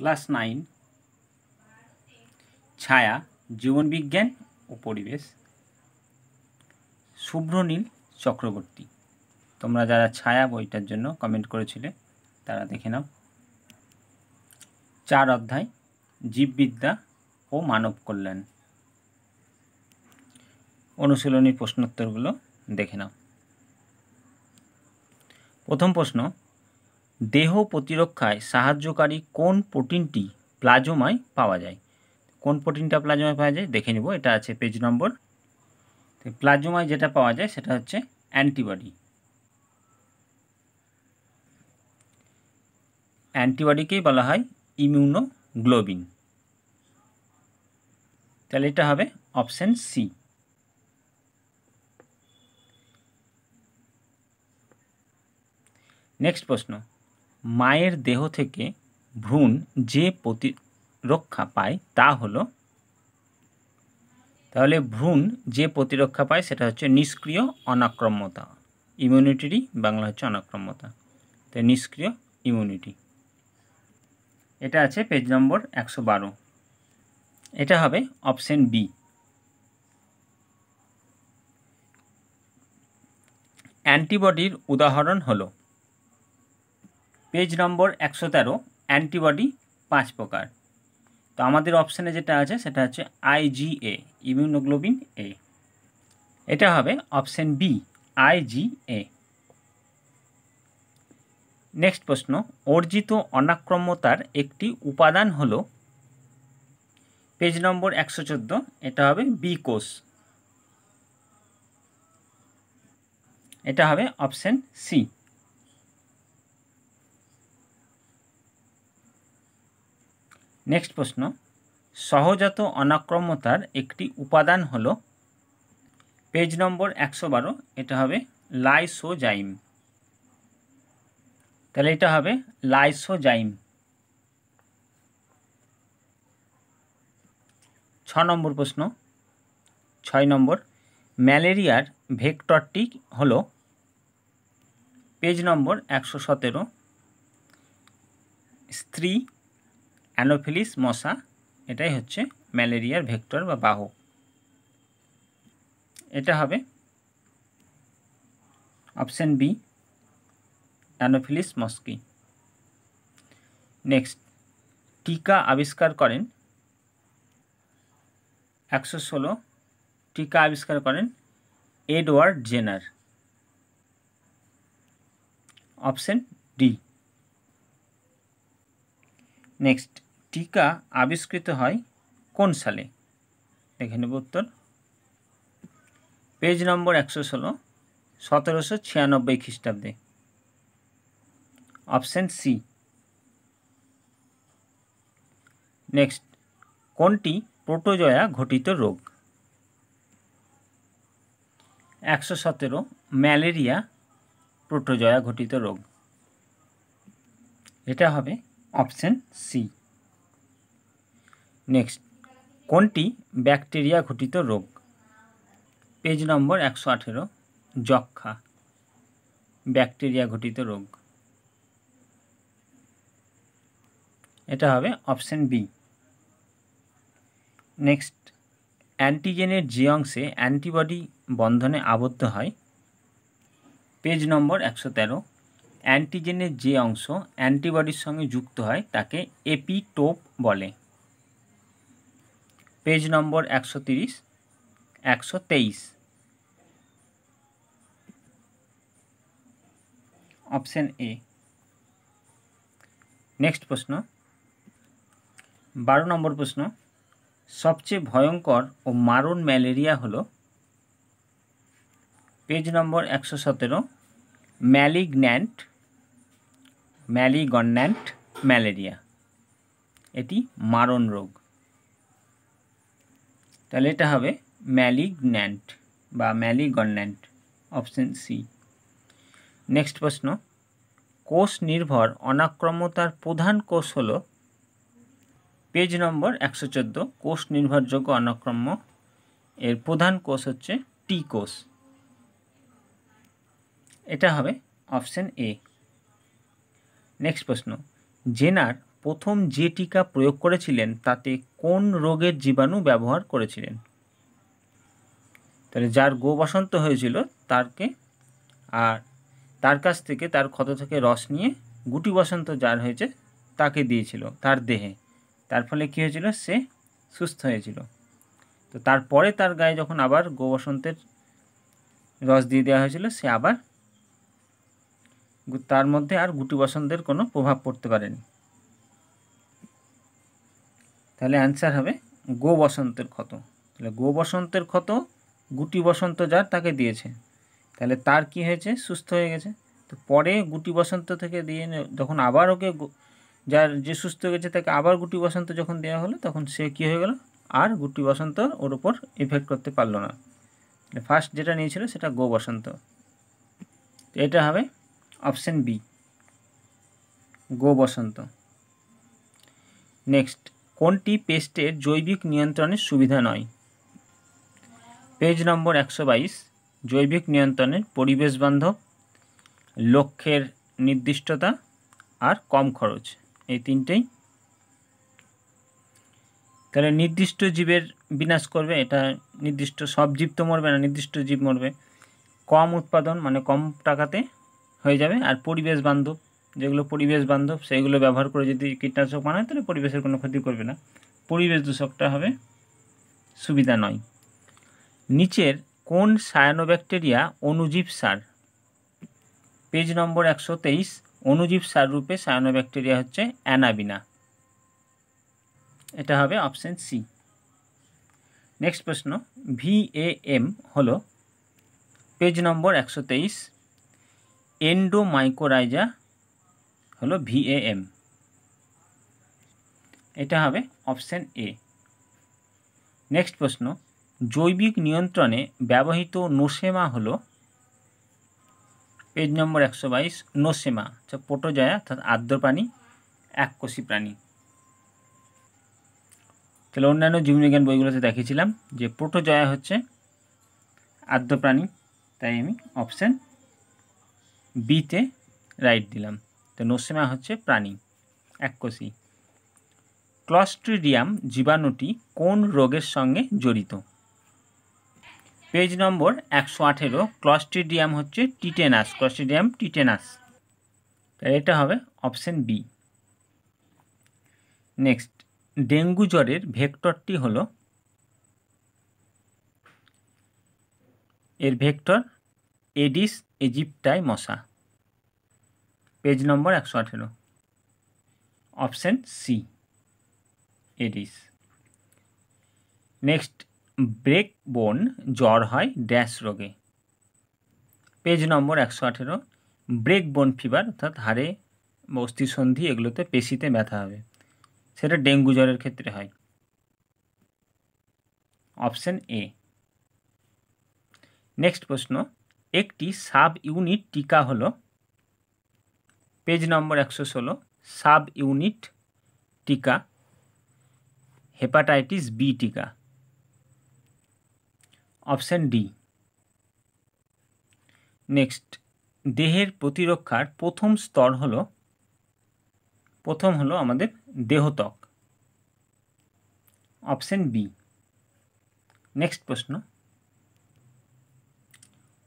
Class 9 ছায়া, জীবনবিজ্ঞান ও পরিবেশ, শুভ্রনীল চক্রবর্তী। তোমরা যারা ছায়া বইটার জন্য কমেন্ট করেছিলে তারা দেখে নাও। 4 অধ্যায়, জীববিদ্যা ও মানব কল্যাণ। অনুশীলনী প্রশ্নোত্তরগুলো দেখে নাও। প্রথম প্রশ্ন, দেহ প্রতিরক্ষায় সাহায্যকারী কোন প্রোটিনটি প্লাজমায় পাওয়া যায়? কোন প্রোটিনটা প্লাজমায় পাওয়া যায় দেখে নিব। এটা আছে পেজ নম্বর। প্লাজমায় যেটা পাওয়া যায় সেটা হচ্ছে অ্যান্টিবডি। অ্যান্টিবডিকেই বলা হয় ইমিউনোগ্লোবিন। তাহলে এটা হবে অপশন সি। নেক্সট প্রশ্ন, মায়ের দেহ থেকে ভ্রূণ যে প্রতিরক্ষা পায় তা হলো, তাহলে ভ্রূণ যে প্রতিরক্ষা পায় সেটা হচ্ছে নিষ্ক্রিয় অনাক্রম্যতা। ইমিউনিটিরই বাংলা হচ্ছে অনাক্রম্যতা, তাই নিষ্ক্রিয় ইমিউনিটি। এটা আছে পেজ নম্বর 112। এটা হবে অপশন বি। অ্যান্টিবডির উদাহরণ হলো, পেজ নম্বর 113, অ্যান্টিবডি 5 প্রকার। তো আমাদের অপশানে যেটা আছে সেটা হচ্ছে IgA, ইমিউনোগ্লোবিন এ। এটা হবে অপশন বি, IgA। নেক্সট প্রশ্ন, অর্জিত অনাক্রম্যতার একটি উপাদান হলো, পেজ নম্বর 114, এটা হবে বি কোষ। এটা হবে অপশন সি। নেক্সট প্রশ্ন, সহজাত অনাক্রম্যতার একটি উপাদান হলো, পেজ নম্বর 112, এটা হবে লাইসোজাইম। তাহলে এটা হবে লাইসোজাইম। 6 নম্বর প্রশ্ন, 6 নম্বর, ম্যালেরিয়ার ভেক্টরটি হলো, পেজ নম্বর 117, স্ত্রী অ্যানোফিলিস মশা। এটাই হচ্ছে ম্যালেরিয়ার ভেক্টর বা বাহক। এটা হবে অপশন বি, অ্যানোফিলিস মস্কি। নেক্সট, টিকা আবিষ্কার করেন, 116, টিকা আবিষ্কার করেন Edward Jenner. Option D. Next, টিকা আবিষ্কৃত হয় কোন সালে? দেখে নেব উত্তর। পেজ নম্বর 116, 1796 খ্রিস্টাব্দে। Option C. নেক্সট, কোনটি প্রোটোজোয়া ঘটিত রোগ? 117, ম্যালেরিয়া প্রোটোজোয়া ঘটিত রোগ। এটা হবে অপশন সি। নেক্সট, কোনটি ব্যাকটেরিয়া ঘটিত রোগ? পেজ নম্বর 118, যক্ষ্মা ব্যাকটেরিয়া ঘটিত রোগ। এটা হবে অপশন বি। নেক্সট, অ্যান্টিজেনের যে অংশে অ্যান্টিবডি বন্ধনে আবদ্ধ হয়, পেজ নম্বর 113, অ্যান্টিজেনের যে অংশ অ্যান্টিবডির সঙ্গে যুক্ত হয় তাকে এপিটোপ বলে। Page number 130, 123। Option A. Next প্রশ্ন, 12 নম্বর প্রশ্ন, সবচেয়ে ভয়ঙ্কর ও মারণ ম্যালেরিয়া হলো, পেজ নম্বর 117, ম্যালিগন্যান্ট ম্যালেরিয়া। এটি মারণ রোগ। তাহলে এটা হবে ম্যালিগন্যান্ট বা ম্যালিগন্যান্ট। Option C. নেক্সট প্রশ্ন, কোষ নির্ভর অনাক্রম্যতার প্রধান কোষ হলো, পেজ নম্বর 114, কোষ নির্ভরযোগ্য অনাক্রম্য এর প্রধান কোষ হচ্ছে টি কোষ। এটা হবে অপশন এ। নেক্সট প্রশ্ন, জেনার প্রথম যে টিকা প্রয়োগ করেছিলেন তাতে কোন রোগের জীবাণু ব্যবহার করেছিলেন? তাহলে যার গো বসন্ত হয়েছিল তারকে আর তার কাছ থেকে তার ক্ষত থেকে রস নিয়ে গুটি বসন্ত যার হয়েছে তাকে দিয়েছিল তার দেহে, তার ফলে কী হয়েছিল, সে সুস্থ হয়েছিল। তো তারপরে তার গায়ে যখন আবার গো বসন্তের রস দিয়ে দেওয়া হয়েছিল, সে আবার তার মধ্যে আর গুটি বসন্তের কোনো প্রভাব পড়তে পারেনি। তাহলে অ্যান্সার হবে গো বসন্তের ক্ষত। তাহলে গো বসন্তের ক্ষত গুটি বসন্ত যার তাকে দিয়েছে, তাহলে তার কি হয়েছে, সুস্থ হয়ে গেছে। তো পরে গুটি বসন্ত থেকে দিয়ে যখন আবার ওকে যার যে সুস্থ হয়ে গেছে তাকে আবার গুটি বসন্ত যখন দেওয়া হলো, তখন সে কী হয়ে গেল, আর গুটি বসন্ত ওর ওপর ইফেক্ট করতে পারলো না। ফার্স্ট যেটা নিয়েছিল সেটা গো বসন্ত। তো এটা হবে অপশান বি, গো বসন্ত। নেক্সট, কোনটি পেস্টের জৈবিক নিয়ন্ত্রণের সুবিধা নয়? পেজ নম্বর 122, জৈবিক নিয়ন্ত্রণের পরিবেশ বান্ধব, লক্ষ্যের নির্দিষ্টতা আর কম খরচ, এই তিনটেই। তাহলে নির্দিষ্ট জীবের বিনাশ করবে, এটা নির্দিষ্ট সব জীব তো মরবে না, নির্দিষ্ট জীব মরবে। কম উৎপাদন মানে কম টাকাতে হয়ে যাবে, আর পরিবেশ বান্ধব, যেগুলো পরিবেশ বান্ধব সেগুলো ব্যবহার করে যদি কীটনাশক বানায় তাহলে পরিবেশের কোনো ক্ষতি করবে না। পরিবেশ দূষকটা হবে সুবিধা নয়। নিচের কোন সায়ানোব্যাকটেরিয়া অণুজীব সার? পেজ নম্বর 123, অণুজীব সার রূপে সায়ানোব্যাকটেরিয়া হচ্ছে অ্যানাবিনা। এটা হবে অপশান সি। নেক্সট প্রশ্ন, VAM হলো, পেজ নম্বর 123, এন্ডোমাইকোরাইজা হলো VAM। এটা হবে অপশান এ। নেক্সট প্রশ্ন, জৈবিক নিয়ন্ত্রণে ব্যবহৃত নোসেমা হলো, পেজ নম্বর 122, নোসেমা হচ্ছে প্রোটোজয়া অর্থাৎ আর্দ্র প্রাণী, এককোষী প্রাণী। তাহলে অন্যান্য জীববিজ্ঞান বইগুলোতে দেখিয়েছিলাম যে প্রোটোজয়া হচ্ছে আর্দ্র প্রাণী, তাই আমি অপশান বিতে রাইট দিলাম। তো নোসেমা হচ্ছে প্রাণী, এককোষী। ক্লস্ট্রিডিয়াম জীবাণুটি কোন রোগের সঙ্গে জড়িত? পেজ নম্বর 118, ক্লস্ট্রিডিয়াম হচ্ছে টিটেনাস, ক্লস্ট্রিডিয়াম টিটেনাস। তাই এটা হবে অপশান বি। নেক্সট, ডেঙ্গু জ্বরের ভেক্টরটি হলো, এর ভেক্টর এডিস ইজিপ্টাই মশা। Page number 118, option C, Aedes. Next, breakbone জ্বর হয় ড্যাশ রোগে? পেজ নম্বর 118, ব্রেকবোন ফিভার অর্থাৎ হাড়ে অস্থিসন্ধি এগুলোতে পেশিতে ব্যথা হবে, সেটা ডেঙ্গু জ্বরের ক্ষেত্রে হয়, অপশান এ। নেক্সট প্রশ্ন, একটি সাব ইউনিট টিকা হলো, পেজ নম্বর 116, সাব ইউনিট টিকা হেপাটাইটিস বি টিকা, অপশান ডি। নেক্সট, দেহের প্রতিরক্ষার প্রথম স্তর হলো, প্রথম হলো আমাদের দেহত্বক, অপশান বি। নেক্সট প্রশ্ন,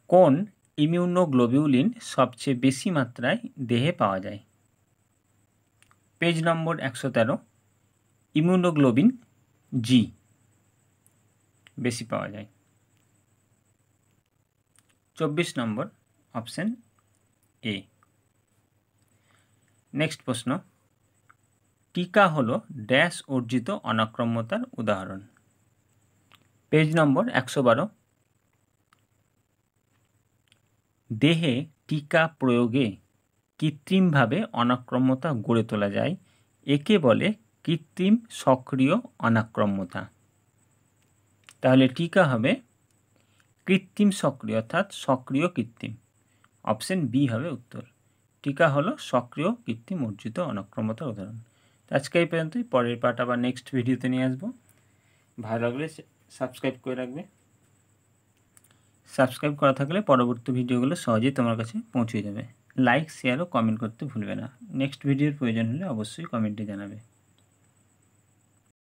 কোন ইমিউনোগ্লোবিউলিন সবচেয়ে বেশি মাত্রায় দেহে পাওয়া যায়? পেজ নম্বর 113, ইমিউনোগ্লোবিন জি বেশি পাওয়া যায়, 24 নম্বর অপশান এ। নেক্সট প্রশ্ন, টিকা হলো ড্যাশ অর্জিত অনাক্রম্যতার উদাহরণ? পেজ নম্বর 112, দেহে টিকা প্রয়োগে কৃত্রিমভাবে অনাক্রম্যতা গড়ে তোলা যায়, একে বলে কৃত্রিম সক্রিয় অনাক্রম্যতা। তাহলে টিকা হবে কৃত্রিম সক্রিয় অর্থাৎ সক্রিয় কৃত্রিম, অপশান বি হবে উত্তর। টিকা হলো সক্রিয় কৃত্রিম অর্জিত অনাক্রম্যতার উদাহরণ। আজকে এই পর্যন্তই, পরের পার্ট আবার নেক্সট ভিডিওতে নিয়ে আসবো। ভালো লাগলে সাবস্ক্রাইব করে রাখবে। সাবস্ক্রাইব করা থাকলে পরবর্তী ভিডিওগুলো সহজেই তোমার কাছে পৌঁছে যাবে। লাইক শেয়ার ও কমেন্ট করতে ভুলবে না। নেক্সট ভিডিওর প্রয়োজন হলে অবশ্যই কমেন্টে জানাবে।